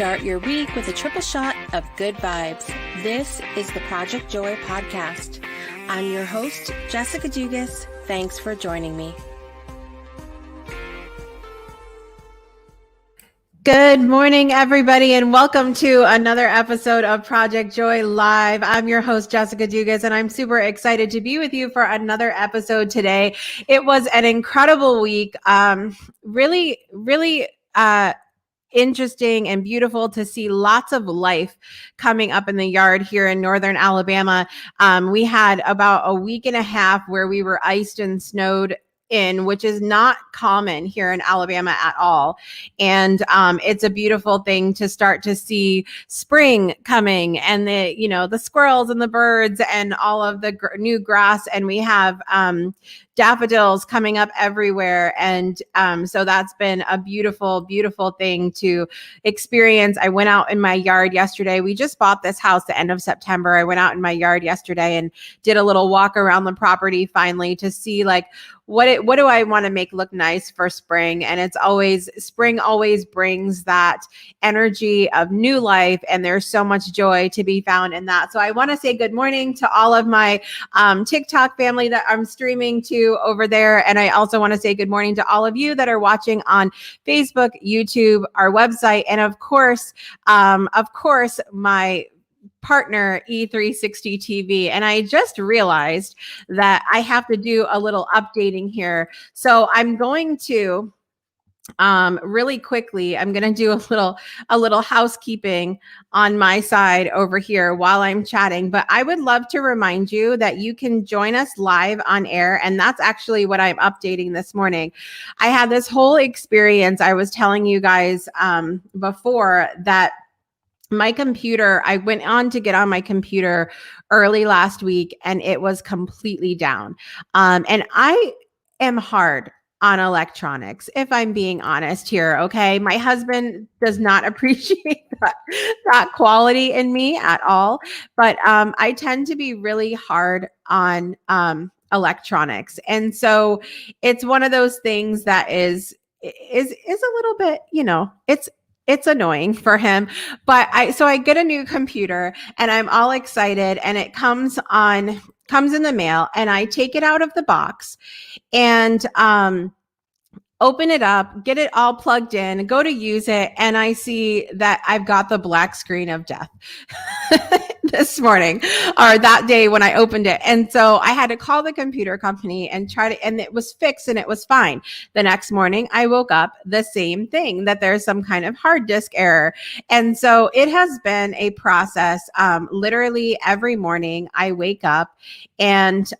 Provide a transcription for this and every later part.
Start your week with a triple shot of good vibes. This is the Project Joy podcast. I'm your host, Jessica Dugas. Thanks for joining me. Good morning, everybody, and welcome to another episode of Project Joy Live. I'm your host, Jessica Dugas, and I'm super excited to be with you for another episode today. It was an incredible week. Really interesting and beautiful to see lots of life coming up in the yard here in northern Alabama. We had about a week and a half where we were iced and snowed in, which is not common here in Alabama at all. And it's a beautiful thing to start to see spring coming and the squirrels and the birds and all of the new grass. And we have daffodils coming up everywhere. And so that's been a beautiful, beautiful thing to experience. I went out in my yard yesterday. We just bought this house the end of September. I went out in my yard yesterday and did a little walk around the property finally to see what do I want to make look nice for spring? And spring always brings that energy of new life, and there's so much joy to be found in that. So I want to say good morning to all of my TikTok family that I'm streaming to over there. And I also want to say good morning to all of you that are watching on Facebook, YouTube, our website, and of course, my partner E360 TV. And I just realized that I have to do a little updating here. So I'm going to really quickly, I'm going to do a little housekeeping on my side over here while I'm chatting, but I would love to remind you that you can join us live on air. And that's actually what I'm updating this morning. I had this whole experience. I was telling you guys before that my computer, I went on to get on my computer early last week and it was completely down. And I am hard on electronics, if I'm being honest here. Okay. My husband does not appreciate that quality in me at all. But I tend to be really hard on electronics. And so it's one of those things that is a little bit, it's annoying for him, but I get a new computer and I'm all excited and it comes in the mail and I take it out of the box and open it up, get it all plugged in, go to use it, and I see that I've got the black screen of death this morning or that day when I opened it. And so I had to call the computer company and and it was fixed and it was fine. The next morning I woke up the same thing, that there's some kind of hard disk error. And so it has been a process. Literally every morning I wake up and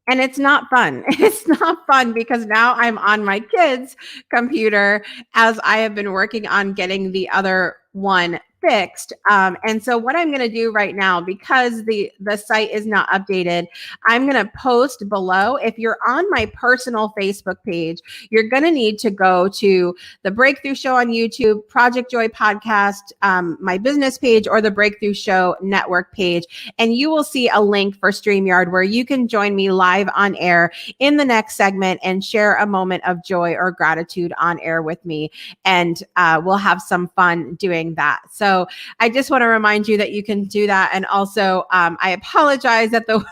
it's not fun. It's not fun because now I'm on my kids' computer as I have been working on getting the other one fixed. And so what I'm going to do right now, because the site is not updated, I'm going to post below. If you're on my personal Facebook page, you're going to need to go to the Breakthrough Show on YouTube, Project Joy Podcast, my business page, or the Breakthrough Show network page. And you will see a link for StreamYard where you can join me live on air in the next segment and share a moment of joy or gratitude on air with me. And we'll have some fun doing that. So I just want to remind you that you can do that. And also, I apologize that the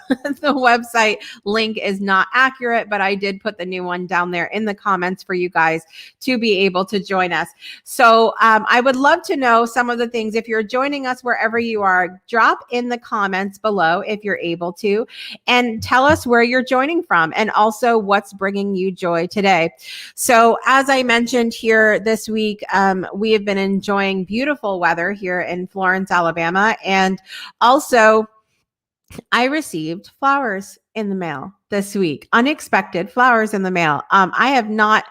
website link is not accurate, but I did put the new one down there in the comments for you guys to be able to join us. So I would love to know some of the things. If you're joining us wherever you are, drop in the comments below if you're able to, and tell us where you're joining from and also what's bringing you joy today. So as I mentioned here this week, we have been enjoying beautiful weather here in Florence, Alabama. And also I received flowers in the mail this week, unexpected flowers in the mail. I have not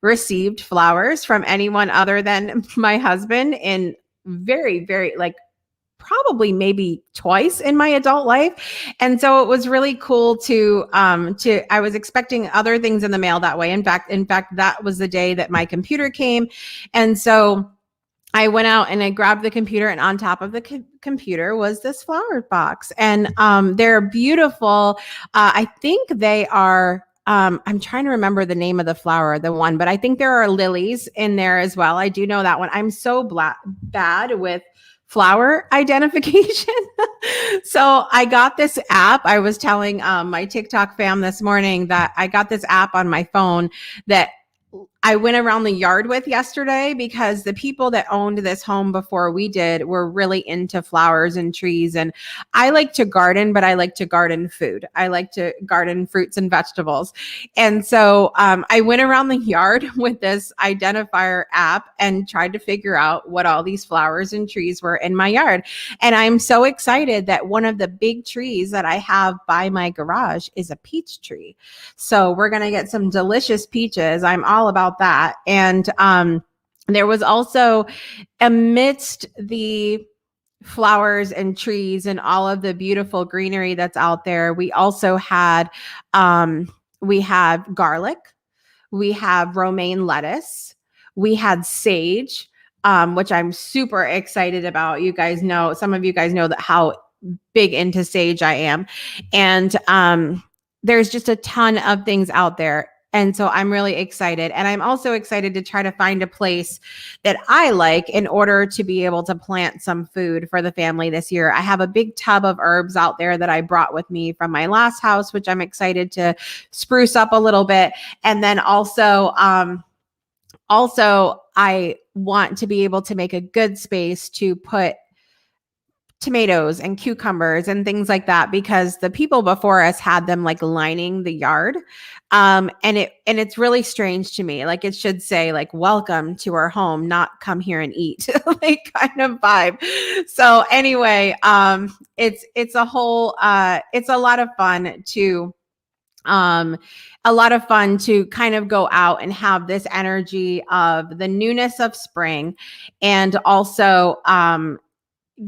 received flowers from anyone other than my husband in very, very probably maybe twice in my adult life. And so it was really cool I was expecting other things in the mail that way. In fact, that was the day that my computer came. And so I went out and I grabbed the computer, and on top of the computer was this flower box. And they're beautiful. I think they are I'm trying to remember the name of the flower, but I think there are lilies in there as well. I do know that one. I'm so bad with flower identification. So I got this app. I was telling my TikTok fam this morning that I got this app on my phone that I went around the yard with yesterday because the people that owned this home before we did were really into flowers and trees. And I like to garden, but I like to garden food. I like to garden fruits and vegetables. And so I went around the yard with this identifier app and tried to figure out what all these flowers and trees were in my yard. And I'm so excited that one of the big trees that I have by my garage is a peach tree. So we're going to get some delicious peaches. I'm all about that. And there was also, amidst the flowers and trees and all of the beautiful greenery that's out there, we also had we have garlic, we have romaine lettuce, we had sage, which I'm super excited about. You guys know, some of you guys know that how big into sage I am. And there's just a ton of things out there. And so I'm really excited. And I'm also excited to try to find a place that I like in order to be able to plant some food for the family this year. I have a big tub of herbs out there that I brought with me from my last house, which I'm excited to spruce up a little bit. And then also I want to be able to make a good space to put tomatoes and cucumbers and things like that, because the people before us had them like lining the yard. And it's really strange to me. Like, it should say like, welcome to our home, not come here and eat, like kind of vibe. So anyway, it's a whole, it's a lot of fun to kind of go out and have this energy of the newness of spring, and also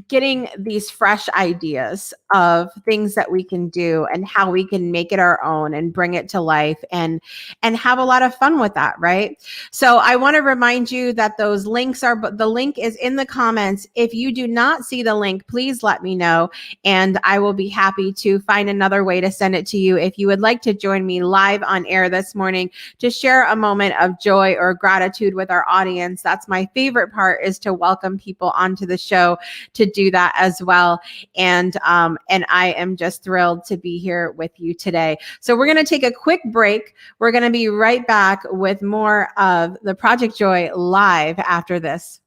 getting these fresh ideas of things that we can do and how we can make it our own and bring it to life and have a lot of fun with that, right? So I want to remind you that the link is in the comments. If you do not see the link, please let me know, and I will be happy to find another way to send it to you. If you would like to join me live on air this morning to share a moment of joy or gratitude with our audience, that's my favorite part, is to welcome people onto the show to do that as well. And I am just thrilled to be here with you today. So we're going to take a quick break. We're going to be right back with more of the Project Joy live after this.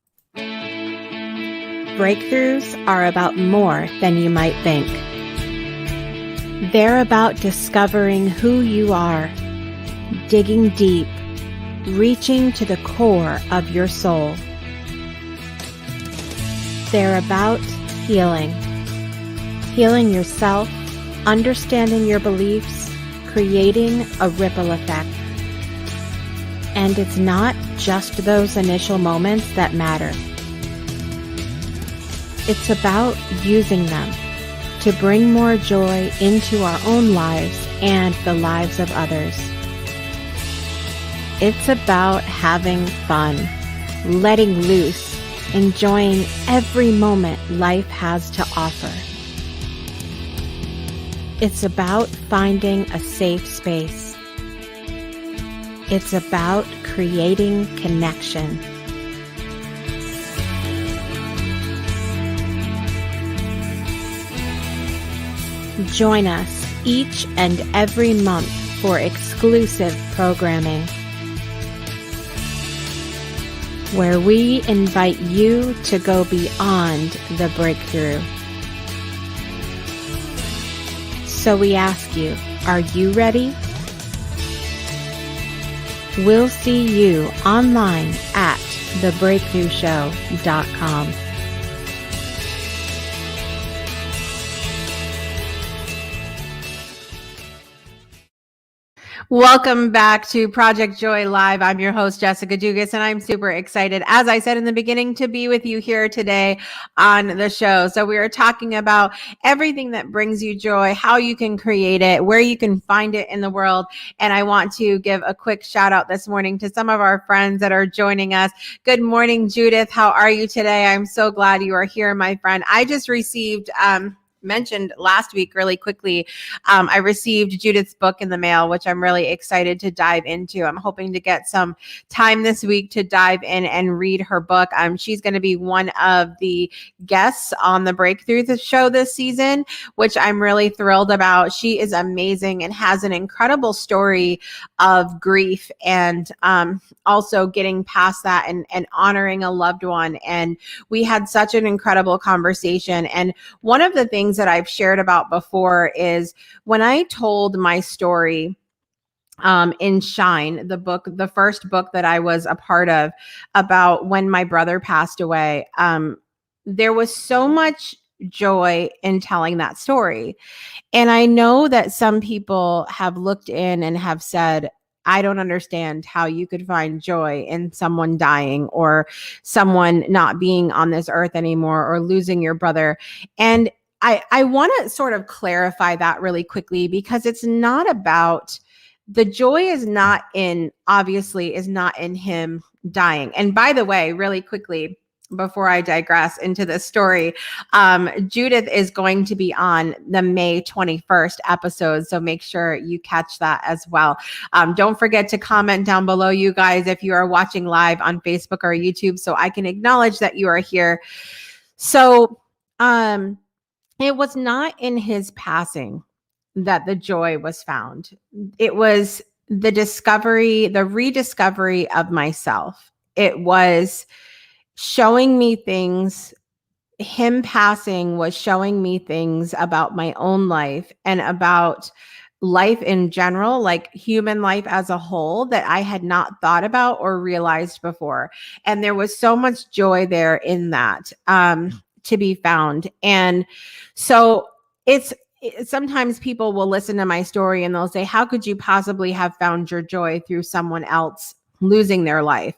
Breakthroughs are about more than you might think. They're about discovering who you are, digging deep, reaching to the core of your soul. They're about healing yourself, understanding your beliefs, creating a ripple effect. And it's not just those initial moments that matter. It's about using them to bring more joy into our own lives and the lives of others. It's about having fun, letting loose, enjoying every moment life has to offer. It's about finding a safe space. It's about creating connection. Join us each and every month for exclusive programming, where we invite you to go beyond the breakthrough. So we ask you, are you ready? We'll see you online at thebreakthroughshow.com. Welcome back to Project Joy Live. I'm your host, Jessica Dugas, and I'm super excited, as I said in the beginning, to be with you here today on the show. So we are talking about everything that brings you joy, how you can create it, where you can find it in the world. And I want to give a quick shout out this morning to some of our friends that are joining us. Good morning, Judith. How are you today? I'm so glad you are here, my friend. I just received mentioned last week really quickly, I received Judith's book in the mail, which I'm really excited to dive into. I'm hoping to get some time this week to dive in and read her book. She's going to be one of the guests on the Breakthrough show this season, which I'm really thrilled about. She is amazing and has an incredible story of grief and also getting past that and honoring a loved one. And we had such an incredible conversation. And one of the things that I've shared about before is when I told my story in Shine, the first book that I was a part of about when my brother passed away, there was so much joy in telling that story. And I know that some people have looked in and have said, I don't understand how you could find joy in someone dying or someone not being on this earth anymore or losing your brother. And I want to sort of clarify that really quickly, because it's not about, the joy is not in him dying. And by the way, really quickly, before I digress into this story, Judith is going to be on the May 21st episode. So make sure you catch that as well. Don't forget to comment down below, you guys, if you are watching live on Facebook or YouTube, so I can acknowledge that you are here. So it was not in his passing that the joy was found. It was the rediscovery of myself. It was showing me things. Him passing was showing me things about my own life and about life in general, like human life as a whole, that I had not thought about or realized before. And there was so much joy there in that to be found. And so sometimes people will listen to my story and they'll say, how could you possibly have found your joy through someone else losing their life?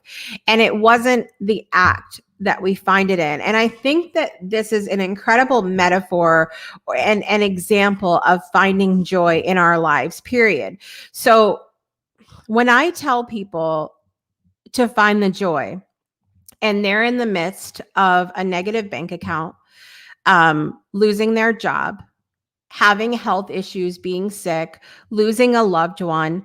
And it wasn't the act that we find it in. And I think that this is an incredible metaphor and an example of finding joy in our lives, period. So when I tell people to find the joy and they're in the midst of a negative bank account, losing their job, having health issues, being sick, losing a loved one,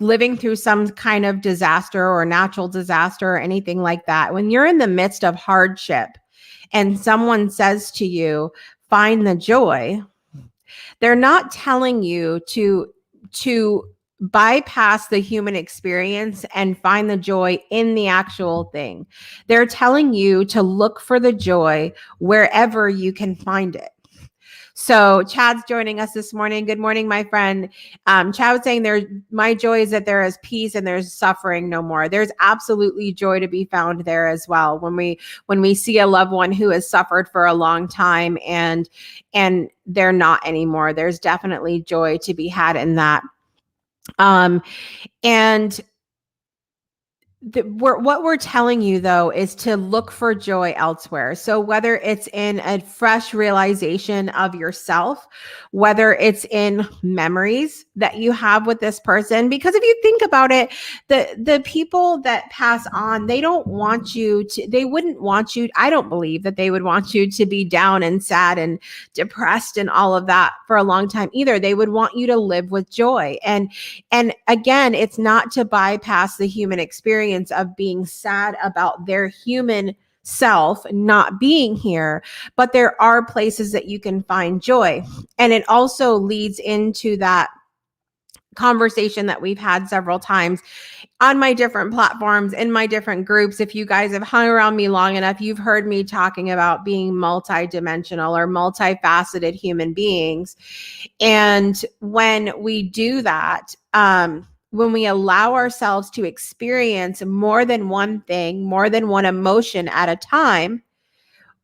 living through some kind of disaster or natural disaster or anything like that, when you're in the midst of hardship and someone says to you, find the joy, they're not telling you to bypass the human experience and find the joy in the actual thing. They're telling you to look for the joy wherever you can find it. So Chad's joining us this morning. Good morning, my friend. Chad was saying my joy is that there is peace and there's suffering no more. There's absolutely joy to be found there as well. When we see a loved one who has suffered for a long time and they're not anymore, there's definitely joy to be had in that. And what we're telling you, though, is to look for joy elsewhere. So whether it's in a fresh realization of yourself, whether it's in memories that you have with this person, because if you think about it, the people that pass on, they wouldn't want you, I don't believe that they would want you to be down and sad and depressed and all of that for a long time either. They would want you to live with joy. And again, it's not to bypass the human experience of being sad about their human self not being here, but there are places that you can find joy. And it also leads into that conversation that we've had several times on my different platforms, in my different groups. If you guys have hung around me long enough, you've heard me talking about being multidimensional or multifaceted human beings. And when we do that, when we allow ourselves to experience more than one thing, more than one emotion at a time,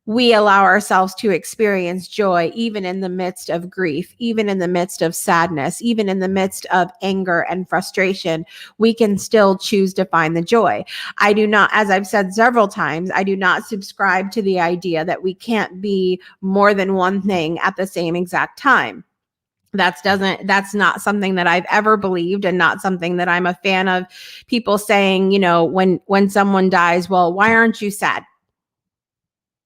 we allow ourselves to experience joy, even in the midst of grief, even in the midst of sadness, even in the midst of anger and frustration. We can still choose to find the joy. I do not, as I've said several times, I do not subscribe to the idea that we can't be more than one thing at the same exact time. That's not something that I've ever believed, and not something that I'm a fan of people saying, when someone dies, well, why aren't you sad?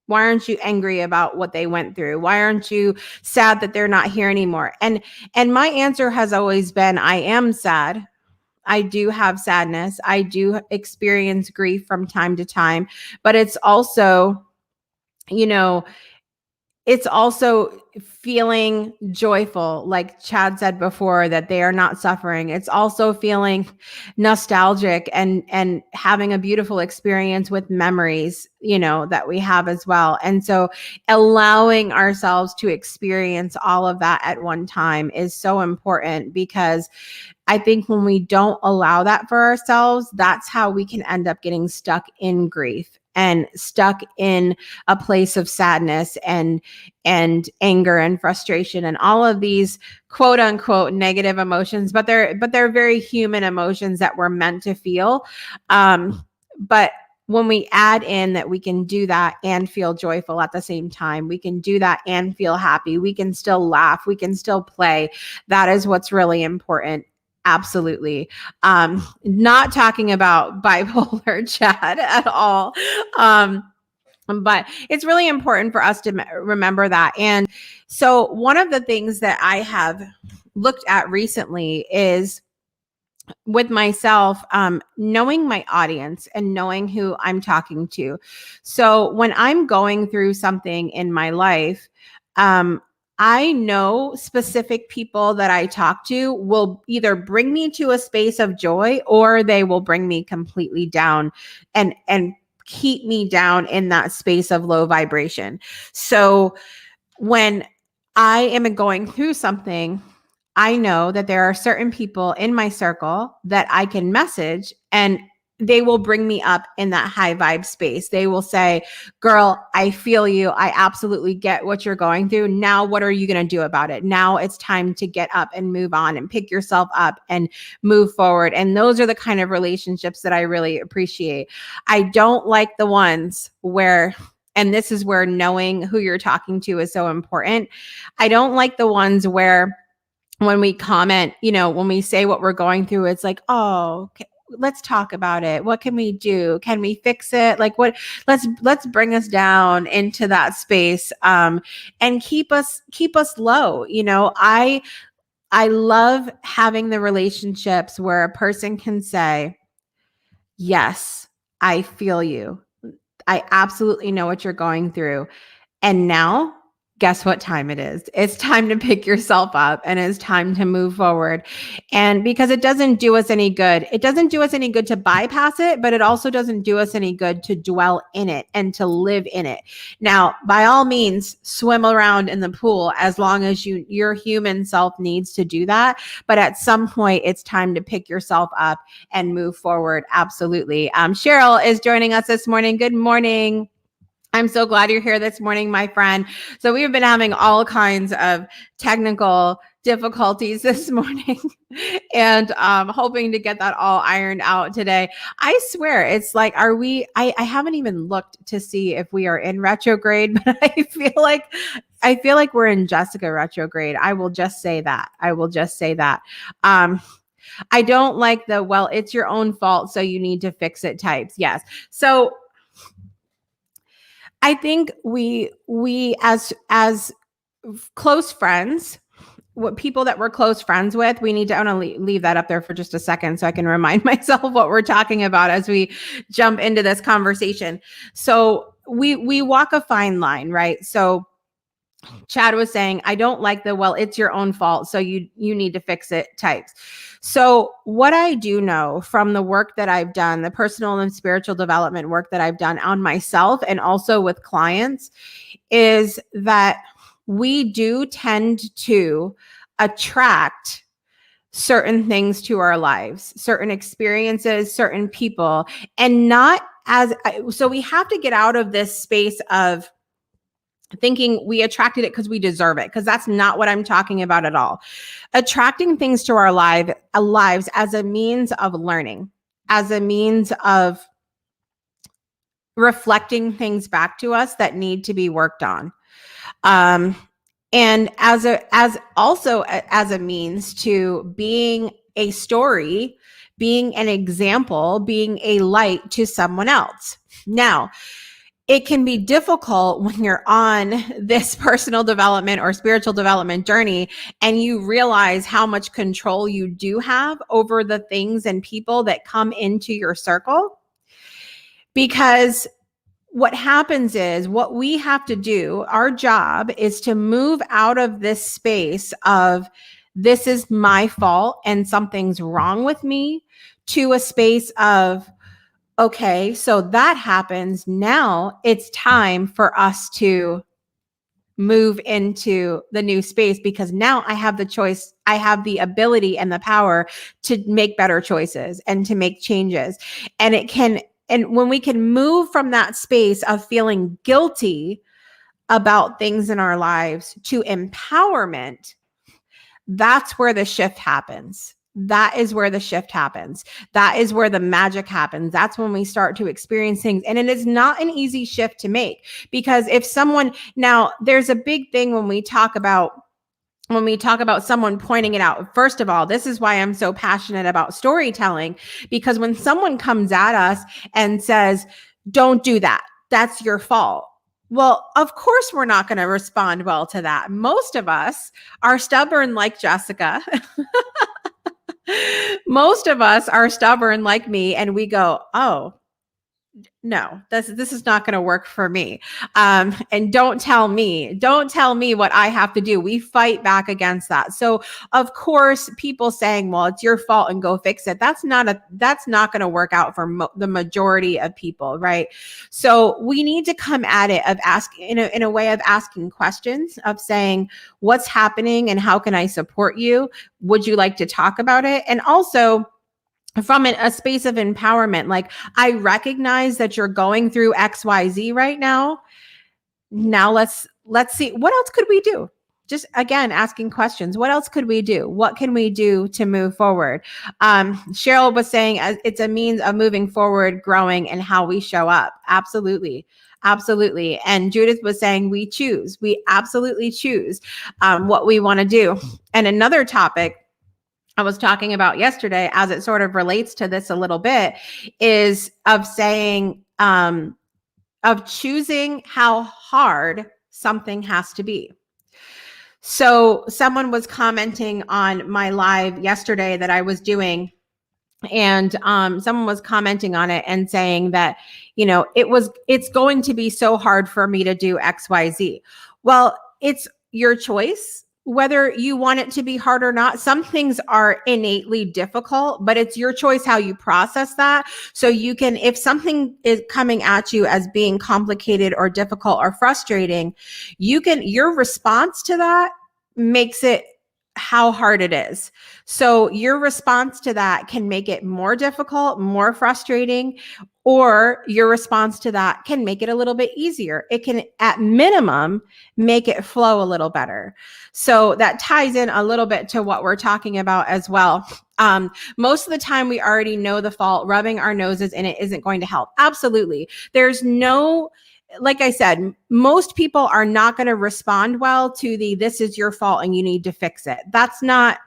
Why aren't you angry about what they went through? Why aren't you sad that they're not here anymore? And my answer has always been, I am sad. I do have sadness. I do experience grief from time to time, but it's also, you know, it's also feeling joyful, like Chad said before, that they are not suffering. It's also feeling nostalgic and having a beautiful experience with memories, that we have as well. And so allowing ourselves to experience all of that at one time is so important, because I think when we don't allow that for ourselves, that's how we can end up getting stuck in grief and stuck in a place of sadness and anger and frustration and all of these quote unquote negative emotions, but they're very human emotions that we're meant to feel. But when we add in that we can do that and feel joyful at the same time, we can do that and feel happy, we can still laugh, we can still play. That is what's really important. Absolutely. Not talking about bipolar, Chad, at all. But it's really important for us to remember that. And so one of the things that I have looked at recently is with myself, knowing my audience and knowing who I'm talking to. So when I'm going through something in my life, I know specific people that I talk to will either bring me to a space of joy, or they will bring me completely down and keep me down in that space of low vibration. So when I am going through something, I know that there are certain people in my circle that I can message, and they will bring me up in that high vibe space. They will say, girl, I feel you. I absolutely get what you're going through. Now, what are you going to do about it? Now it's time to get up and move on and pick yourself up and move forward. And those are the kind of relationships that I really appreciate. I don't like the ones where, and this is where knowing who you're talking to is so important. I don't like the ones where when we comment, when we say what we're going through, it's like, oh, let's talk about it. What can we do? Can we fix it? Like what, let's bring us down into that space, and keep us low. I love having the relationships where a person can say, yes, I feel you. I absolutely know what you're going through. And now, guess what time it is? It's time to pick yourself up, and it's time to move forward. And because it doesn't do us any good. It doesn't do us any good to bypass it, but it also doesn't do us any good to dwell in it and to live in it. Now, by all means, swim around in the pool as long as your human self needs to do that. But at some point, it's time to pick yourself up and move forward. Absolutely. Cheryl is joining us this morning. Good morning. I'm so glad you're here this morning, my friend. So we've been having all kinds of technical difficulties this morning and hoping to get that all ironed out today. I swear it's like, I haven't even looked to see if we are in retrograde, but I feel like we're in Jessica retrograde. I will just say that. I don't like the, well, it's your own fault, so you need to fix it types. Yes. So I think we as close friends, what people that we're close friends with, we need to, I want to leave that up there for just a second so I can remind myself what we're talking about as we jump into this conversation. So we walk a fine line, right? So Chad was saying, I don't like the, well, it's your own fault, so you need to fix it types. So what I do know from the work that I've done, the personal and spiritual development work that I've done on myself and also with clients, is that we do tend to attract certain things to our lives, certain experiences, certain people, and not as, so we have to get out of this space of thinking we attracted it because we deserve it, because that's not what I'm talking about at all. Attracting things to our lives as a means of learning, as a means of reflecting things back to us that need to be worked on. And as a means to being a story, being an example, being a light to someone else. Now, it can be difficult when you're on this personal development or spiritual development journey and you realize how much control you do have over the things and people that come into your circle. Because what happens is, what we have to do, our job is to move out of this space of this is my fault and something's wrong with me, to a space of, okay, so that happens. Now it's time for us to move into the new space, because now I have the choice. I have the ability and the power to make better choices and to make changes. And when we can move from that space of feeling guilty about things in our lives to empowerment, that's where the shift happens. That is where the shift happens. That is where the magic happens. That's when we start to experience things. And it is not an easy shift to make, because if someone, now there's a big thing when we talk about someone pointing it out. First of all, this is why I'm so passionate about storytelling, because when someone comes at us and says, don't do that, that's your fault. Well, of course, we're not going to respond well to that. Most of us are stubborn like Jessica. Most of us are stubborn like me, and we go, oh, no, this is not going to work for me. And don't tell me what I have to do. We fight back against that. So of course, people saying, well, it's your fault and go fix it. That's not going to work out for the majority of people. Right. So we need to come at it of asking in a way of asking questions, of saying, what's happening and how can I support you? Would you like to talk about it? And also, from a space of empowerment, like, I recognize that you're going through XYZ right now. Now let's see, what else could we do? Just again, asking questions. What else could we do? What can we do to move forward? Cheryl was saying it's a means of moving forward, growing, and how we show up. Absolutely. Absolutely. And Judith was saying we absolutely choose what we want to do. And another topic I was talking about yesterday, as it sort of relates to this a little bit, is of saying, of choosing how hard something has to be. So someone was commenting on my live yesterday that I was doing, and someone was commenting on it and saying that, it's going to be so hard for me to do XYZ. Well, it's your choice whether you want it to be hard or not. Some things are innately difficult, but it's your choice how you process that. So you can, if something is coming at you as being complicated or difficult or frustrating, your response to that makes it how hard it is. So your response to that can make it more difficult, more frustrating, or your response to that can make it a little bit easier. It can, at minimum, make it flow a little better. So that ties in a little bit to what we're talking about as well. Most of the time we already know the fault. Rubbing our noses in it isn't going to help. Absolutely. There's no, like I said, most people are not going to respond well to this is your fault and you need to fix it. That's not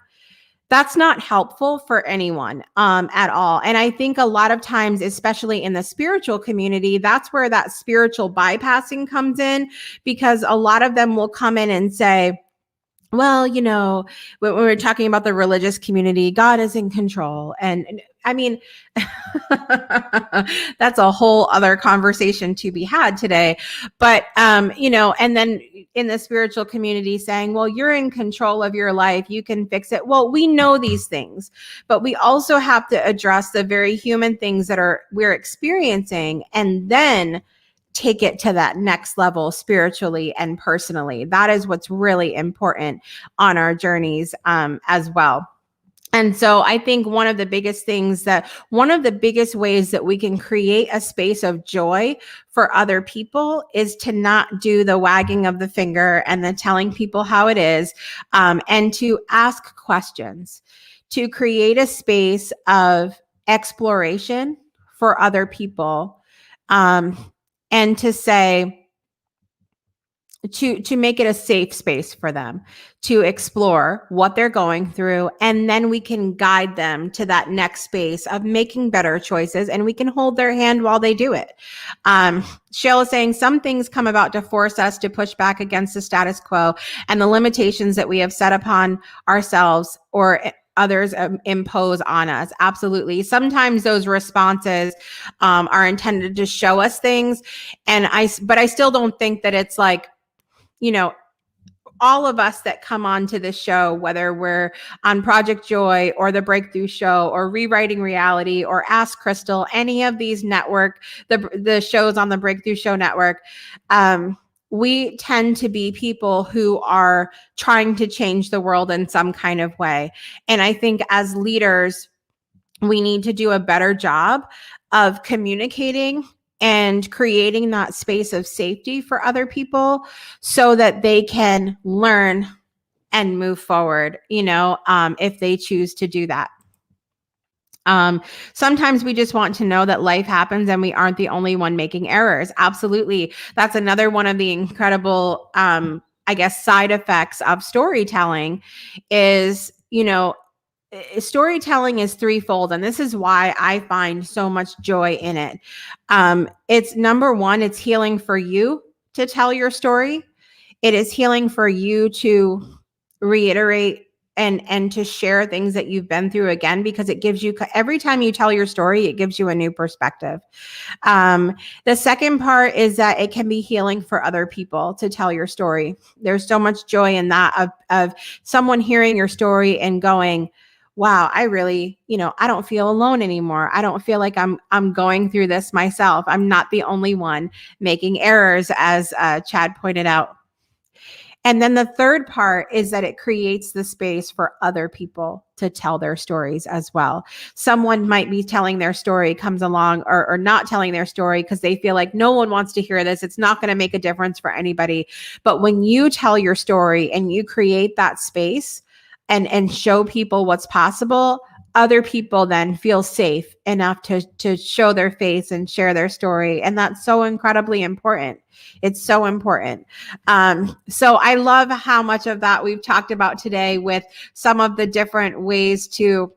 helpful for anyone at all. And I think a lot of times, especially in the spiritual community, that's where that spiritual bypassing comes in, because a lot of them will come in and say, well, when we're talking about the religious community, God is in control. And I mean, that's a whole other conversation to be had today. But, and then in the spiritual community saying, well, you're in control of your life, you can fix it. Well, we know these things, but we also have to address the very human things that we're experiencing, and then take it to that next level spiritually and personally. That is what's really important on our journeys as well. And so I think one of the biggest ways that we can create a space of joy for other people is to not do the wagging of the finger and the telling people how it is, and to ask questions, to create a space of exploration for other people, and to say, to make it a safe space for them to explore what they're going through, and then we can guide them to that next space of making better choices, and we can hold their hand while they do it. Shale is saying some things come about to force us to push back against the status quo and the limitations that we have set upon ourselves or others impose on us. Absolutely. Sometimes those responses are intended to show us things, but I still don't think that it's like, all of us that come on to this show, whether we're on Project Joy or the Breakthrough Show or Rewriting Reality or Ask Crystal, any of these the shows on the Breakthrough Show network, we tend to be people who are trying to change the world in some kind of way. And I think as leaders, we need to do a better job of communicating and creating that space of safety for other people so that they can learn and move forward, if they choose to do that. Sometimes we just want to know that life happens and we aren't the only one making errors. Absolutely. That's another one of the incredible, side effects of storytelling is, storytelling is threefold, and this is why I find so much joy in it. It's number one, it's healing for you to tell your story. It is healing for you to reiterate and to share things that you've been through again, because it gives you, every time you tell your story, it gives you a new perspective. The second part is that it can be healing for other people to tell your story. There's so much joy in that of someone hearing your story and going, wow, I really, I don't feel alone anymore. I don't feel like I'm going through this myself. I'm not the only one making errors, as Chad pointed out. And then the third part is that it creates the space for other people to tell their stories as well. Someone might be telling their story, comes along or not telling their story because they feel like no one wants to hear this. It's not going to make a difference for anybody. But when you tell your story and you create that space and show people what's possible, other people then feel safe enough to show their face and share their story. And that's so incredibly important. It's so important. So I love how much of that we've talked about today with some of the different ways to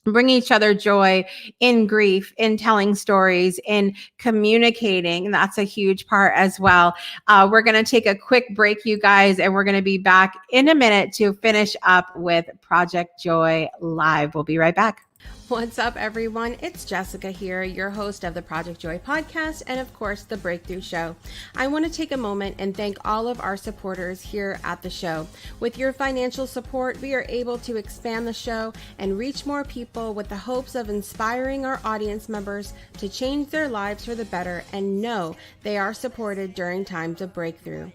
bring each other joy in grief, in telling stories, in communicating. That's a huge part as well. We're going to take a quick break, you guys, and we're going to be back in a minute to finish up with Project Joy Live. We'll be right back. What's up, everyone? It's Jessica here, your host of the Project Joy podcast and, of course, the Breakthrough Show. I want to take a moment and thank all of our supporters here at the show. With your financial support, we are able to expand the show and reach more people with the hopes of inspiring our audience members to change their lives for the better and know they are supported during times of breakthrough.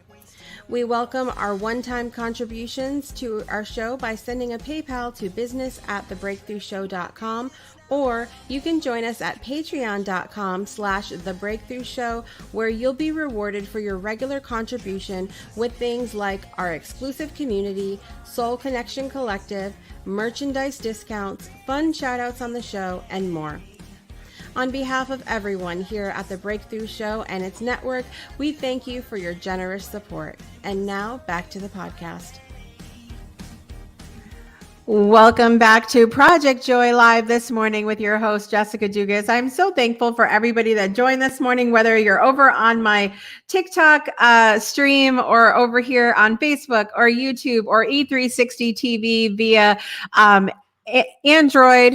We welcome our one-time contributions to our show by sending a PayPal to business@thebreakthroughshow.com, or you can join us at patreon.com/thebreakthroughshow, where you'll be rewarded for your regular contribution with things like our exclusive community, Soul Connection Collective, merchandise discounts, fun shout-outs on the show, and more. On behalf of everyone here at the Breakthrough Show and its network, we thank you for your generous support. And now, back to the podcast. Welcome back to Project Joy Live this morning with your host, Jessica Dugas. I'm so thankful for everybody that joined this morning, whether you're over on my TikTok stream or over here on Facebook or YouTube or E360 TV via Android,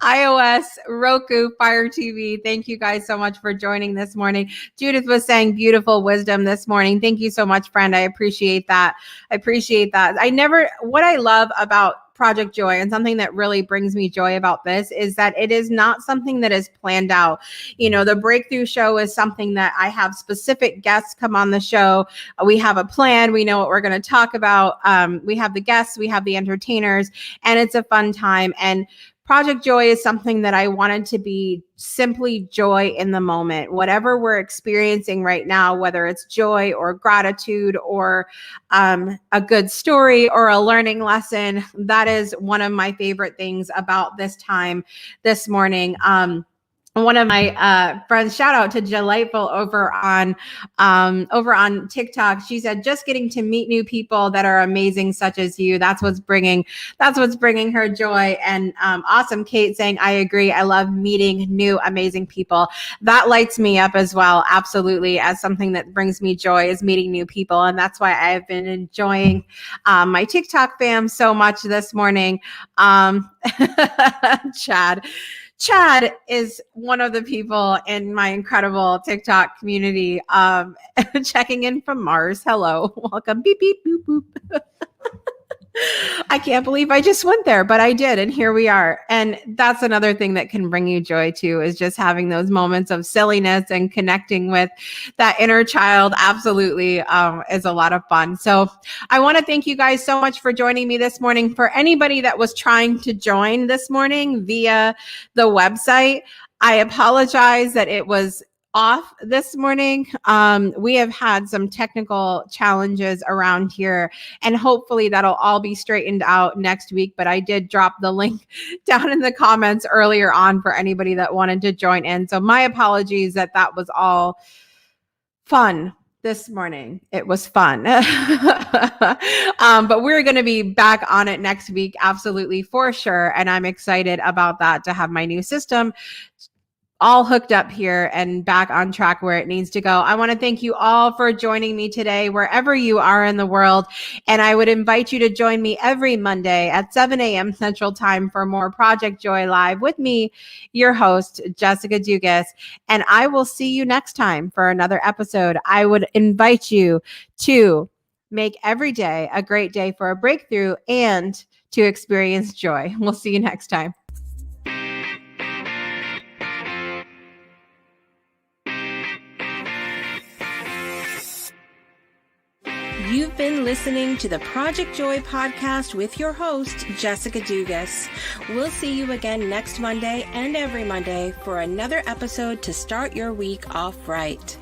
iOS, Roku, Fire TV. Thank you guys so much for joining this morning. Judith was saying beautiful wisdom this morning. Thank you so much, friend. I appreciate that. What I love about Project Joy and something that really brings me joy about this is that it is not something that is planned out. The Breakthrough Show is something that I have specific guests come on the show. We have a plan. We know what we're going to talk about. We have the guests, we have the entertainers, and it's a fun time. And Project Joy is something that I wanted to be simply joy in the moment. Whatever we're experiencing right now, whether it's joy or gratitude or a good story or a learning lesson, that is one of my favorite things about this time this morning. one of my friends, shout out to Delightful over on TikTok. She said, just getting to meet new people that are amazing, such as you. That's what's bringing her joy. And awesome, Kate saying, I agree. I love meeting new amazing people. That lights me up as well. Absolutely. As something that brings me joy is meeting new people. And that's why I've been enjoying my TikTok fam so much this morning. Chad is one of the people in my incredible TikTok community checking in from Mars. Hello, welcome. Beep, beep, boop, boop. I can't believe I just went there, but I did. And here we are. And that's another thing that can bring you joy too, is just having those moments of silliness and connecting with that inner child. Absolutely is a lot of fun. So I want to thank you guys so much for joining me this morning. For anybody that was trying to join this morning via the website, I apologize that it was off this morning. We have had some technical challenges around here, and hopefully that'll all be straightened out next week. But I did drop the link down in the comments earlier on for anybody that wanted to join in. So my apologies that was all fun this morning. It was fun. But we're going to be back on it next week. Absolutely, for sure. And I'm excited about that, to have my new system all hooked up here and back on track where it needs to go. I want to thank you all for joining me today, wherever you are in the world. And I would invite you to join me every Monday at 7 a.m. Central Time for more Project Joy Live with me, your host, Jessica Dugas. And I will see you next time for another episode. I would invite you to make every day a great day for a breakthrough and to experience joy. We'll see you next time. You've been listening to the Project Joy podcast with your host, Jessica Dugas. We'll see you again next Monday and every Monday for another episode to start your week off right.